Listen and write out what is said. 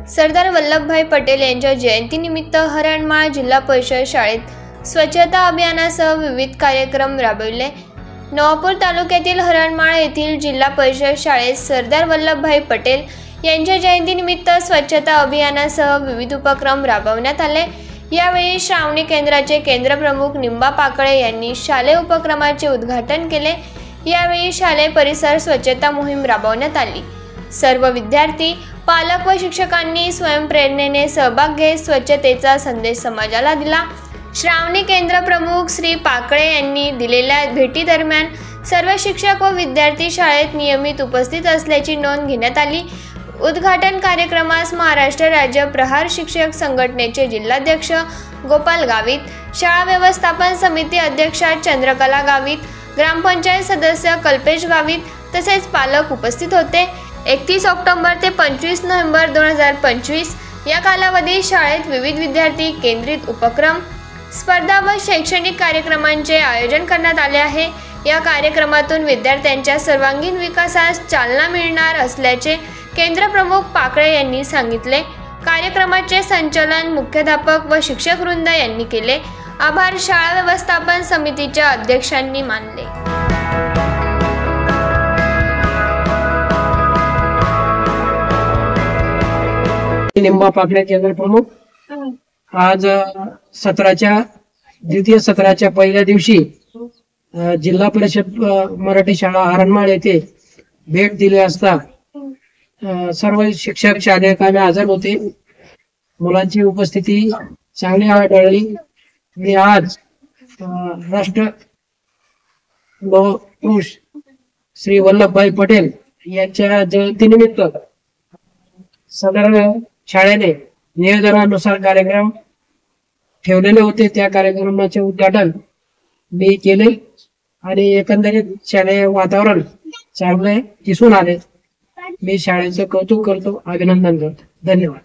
सरदार वल्लभभाई पटेल यांच्या जयंतीनिमित्त हरणमाळ जिल्हा परिषद शाळेत स्वच्छता अभियानासह विविध कार्यक्रम राबविले। नवापूर तालुक्यातील हरणमाळ येथील जिल्हा परिषद शाळेत सरदार वल्लभभाई पटेल यांच्या जयंतीनिमित्त स्वच्छता अभियानासह विविध उपक्रम राबवण्यात आले। यावेळी श्रावणी केंद्राचे केंद्रप्रमुख निंबा पाकळे यांनी शालेय उपक्रमाचे उद्घाटन केले। यावेळी शालेय परिसर स्वच्छता मोहीम राबवण्यात आली। सर्व विद्यार्थी, पालक व शिक्षकांनी स्वयंप्रेरणेने सहभाग घेत स्वच्छतेचा संदेश समाजाला दिला। श्रावणी केंद्र प्रमुख श्री पाकळे यांनी दिलेल्या भेटी दरम्यान सर्व शिक्षक व विद्यार्थी शाळेत नियमित उपस्थित असल्याची नोंद घेण्यात आली। उद्घाटन कार्यक्रमास महाराष्ट्र राज्य प्रहार शिक्षक संघटनेचे जिल्हाध्यक्ष गोपाल गावित, शाळा व्यवस्थापन समिती अध्यक्षा चंद्रकला गावित, ग्रामपंचायत सदस्य कल्पेश गावित तसेच पालक उपस्थित होते। 31 ऑक्टोबर ते 25 नोव्हेंबर 2025 या कालावधीत शाळेत विविध विद्यार्थी केंद्रित उपक्रम, स्पर्धा व शैक्षणिक कार्यक्रमांचे आयोजन करण्यात आले आहे। या कार्यक्रमातून विद्यार्थ्यांच्या सर्वांगीण विकासास चालना मिळणार असल्याचे केंद्रप्रमुख पाकळे यांनी सांगितले। कार्यक्रमाचे संचालन मुख्याध्यापक व शिक्षक वृंद यांनी केले। आभार शाळा व्यवस्थापन समितीच्या अध्यक्षांनी मानले। निंबा पाकळे केंद्र प्रमुख आज द्वितीय सत्राच्या पहिल्या दिवशी जिल्हा परिषद मराठी शाळा हरणमाळ येथे भेट दिली असता सर्व शिक्षक शालेय कामे हजर होते। मुलांची उपस्थिती चांगली आढळली। मी आज राष्ट्र पुरुष श्री वल्लभभाई पटेल यांच्या जयंतीनिमित्त सदर शाळेने नियोजनानुसार कार्यक्रम ठेवलेले होते। त्या कार्यक्रमाचे उद्घाटन मी केले आणि एकंदरीत शालेय वातावरण चांगले दिसून आले। मी शाळेचे कौतुक करतो, अभिनंदन करतो। धन्यवाद।